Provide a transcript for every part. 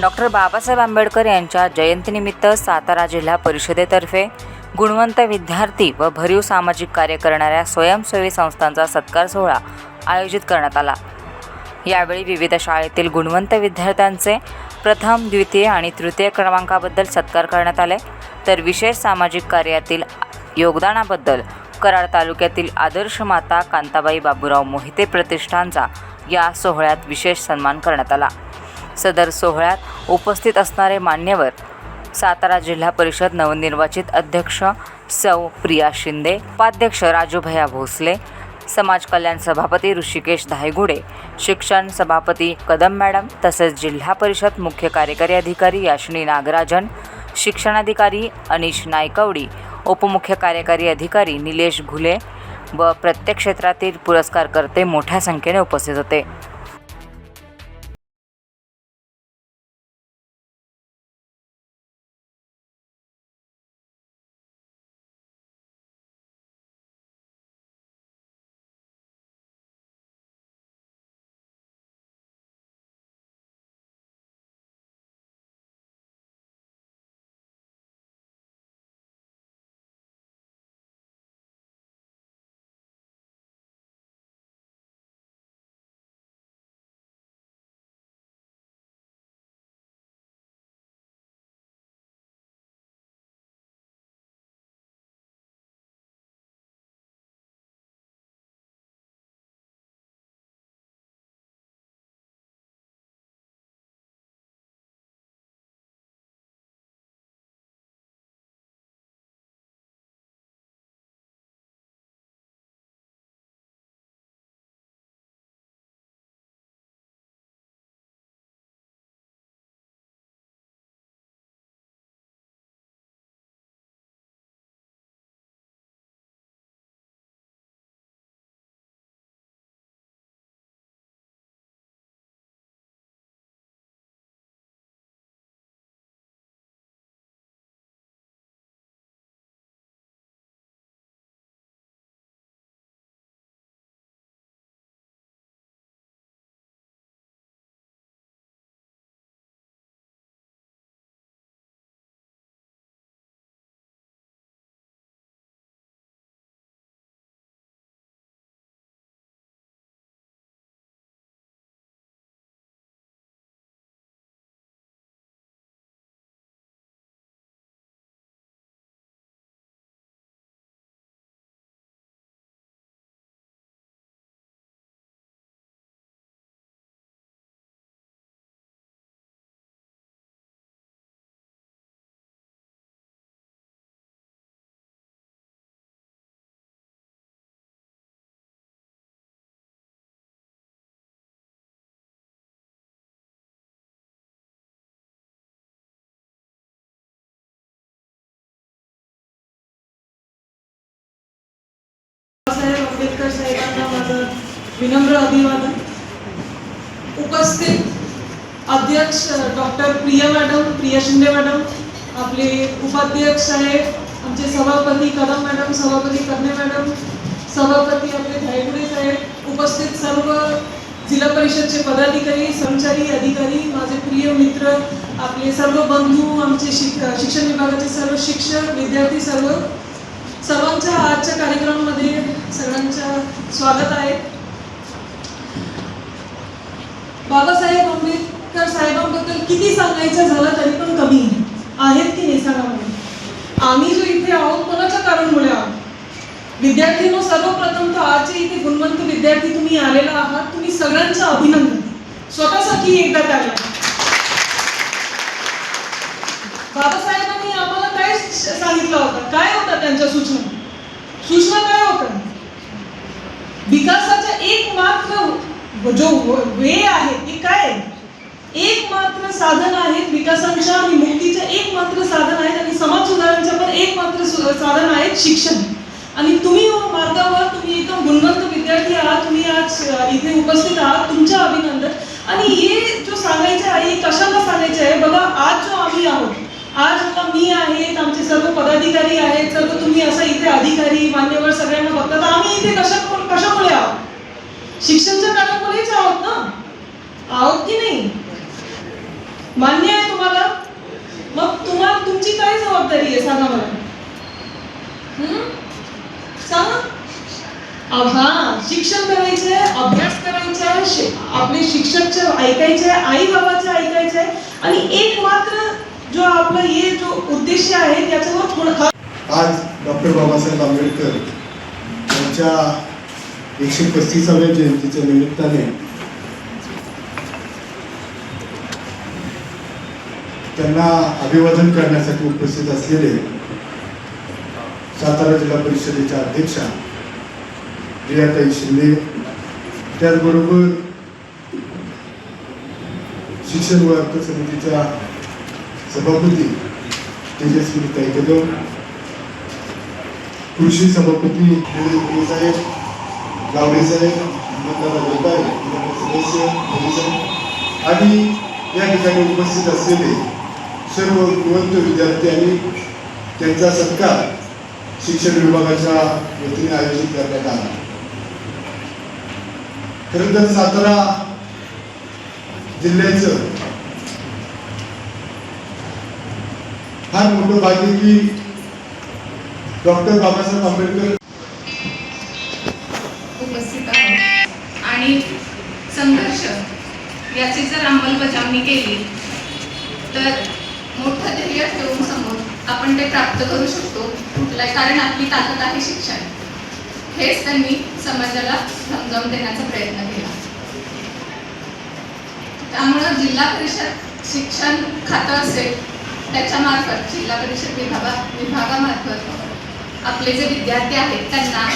Doctor Babasaheb Ambedkar यांच्या जयंतीनिमित्त सातारा जिल्हा परिषदेतर्फे गुणवंत विद्यार्थी व भरीव सामाजिक कार्य करणाऱ्या स्वयंसेवी संस्थांचा सत्कार सोहळा आयोजित करण्यात आला। यावेळी विविध शाळेतील गुणवंत विद्यार्थ्यांचे प्रथम, द्वितीय आणि तृतीय क्रमांकाबद्दल सत्कार करण्यात आले, तर विशेष सामाजिक कार्यातील योगदानाबद्दल कराड तालुक्यातील आदर्श माता कांताबाई बाबूराव मोहिते प्रतिष्ठानचा या सोहळ्यात विशेष सन्मान करण्यात आला। सदर सोहळ्यात उपस्थित असणारे मान्यवर सातारा जिल्हा परिषद नवनिर्वाचित अध्यक्ष सौ प्रिया शिंदे, उपाध्यक्ष राजूभैया भोसले, समाज कल्याण सभापती ऋषिकेश धायगुडे, शिक्षण सभापती कदम मॅडम तसेच जिल्हा परिषद मुख्य कार्यकारी अधिकारी याशिनी नागराजन, शिक्षणाधिकारी अनिश नायकवडी, उपमुख्य कार्यकारी अधिकारी निलेश घुले व प्रत्येक क्षेत्रातील पुरस्कारकर्ते मोठ्या संख्येने उपस्थित होते। आंबेडकर साहेबांना माझं विनम्र अभिवादन। उपस्थित अध्यक्ष डॉक्टर प्रिया शिंदे मॅडम, आपले उपाध्यक्ष साहेब, आमचे सभापती कदम मॅडम, सभापती कर्णे मॅडम, सभापती आपले धायगुडे साहेब, उपस्थित सर्व जिल्हा परिषदचे पदाधिकारी, कर्मचारी, अधिकारी, माझे प्रिय मित्र, आपले सर्व बंधू, आमचे शिक्षण विभागाचे सर्व शिक्षक, विद्यार्थी, सर्वांच्या आजच्या कार्यक्रमामध्ये सगळ्यांचं स्वागत आहे। बाबासाहेब आंबेडकर साहेबांबद्दल किती सांगायचं झालं तरी पण कमी आहेत की नाही सांगा। आम्ही जो इथे आहोत कोणाच्या कारणमुळे आहोत? विद्यार्थ्यांनो, सर्वप्रथम तर आजचे इथे गुणवंत विद्यार्थी तुम्ही आलेला आहात, तुम्ही सगळ्यांचं अभिनंदन। स्वतःसाठी एकदा टाळ्या। बाबासाहेबांनी आम्हाला काय सांगितलं होतं? काय होतं त्यांच्या सूचना काय होतं? विकासाचा एकमात्र जो वे आहे ते काय? एकमात्र साधन आहे विकासाच्या आणि मुक्तीचे एकमात्र साधन आहे आणि समाज सुधारणाचे पण एकमात्र साधन आहे शिक्षण। आणि तुम्ही मार्गावर तुम्ही एकदम गुणवंत विद्यार्थी आहात, तुम्ही आज इथे उपस्थित आहात, तुमचं अभिनंदन। आणि हे जो सांगायचं आहे कशाला सांगायचं आहे बघा, आज जो आम्ही आहोत, आज मी आहेत, आमचे सर्व पदाधिकारी आहेत, सर्व तुम्ही असं इथे अधिकारी मान्यवर सगळ्यांना बघता, तर आम्ही इथे कशामुळे आहोत? शिक्षणाच्या कारणमुळेच आहोत ना, आहोत की नाही? मान्य आहे तुम्हाला? मग तुम्हाला तुमची काय जबाबदारी आहे सांगा मला. सांगा. हा, शिक्षण करायचंय, अभ्यास करायचा, आपले शिक्षकचे ऐकायचे, आई बाबाचे ऐकायचे, आणि एक मात्र जो आपला हे जो उद्देश आहे त्याच्यावर आज डॉक्टर बाबासाहेब आंबेडकर यांच्या 135व्या जयंतीच्या निमित्ताने त्यांना अभिवादन करण्यासाठी उपस्थित असलेले सातारा जिल्हा परिषदेच्या अध्यक्षा रियाताई शिंदे, त्याचबरोबर शिक्षण व अर्थ समितीच्या सभापती तेजस्विनीताई कदम, कृषी सभापती साहेब, गावडे साहेब, सदस्य आणि या ठिकाणी उपस्थित असलेले सर्व गुणवंत विद्यार्थी आणि त्यांचा सत्कार शिक्षण विभागाच्या वतीने आयोजित करण्यात आला. खरं तर सातारा जिल्ह्याचं फार मोठं भाग्य की डॉक्टर बाबासाहेब आंबेडकर उपस्थित आहोत आणि संघर्ष याची जर अंमलबजावणी केली तर मोठं ध्येय ठेवून समोर आपण ते प्राप्त करू शकतो. कारण आपली ताकद आहे शिक्षण. हेच त्यांनी समाजाला समजावून देण्याचा प्रयत्न केला. त्यामुळं जिल्हा परिषद शिक्षण खातं असेल त्याच्यामार्फत जिल्हा परिषद विभागामार्फत आपले जे विद्यार्थी आहेत त्यांना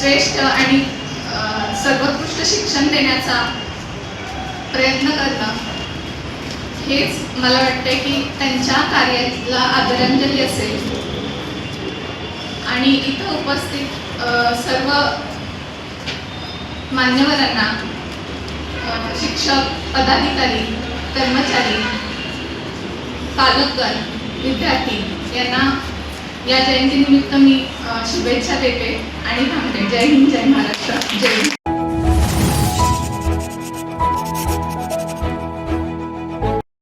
श्रेष्ठ आणि सर्वोत्कृष्ट शिक्षण देण्याचा प्रयत्न करणं हेच मला वाटते की त्यांच्या कार्याला आदरांजली असेल. आणि इथं उपस्थित सर्व मान्यवरांना, शिक्षक, पदाधिकारी, कर्मचारी, पालकगण, विद्यार्थी यांना या जयंतीनिमित्त मी शुभेच्छा देते आणि थांबते. जय हिंद, जय महाराष्ट्र, जय हिंद.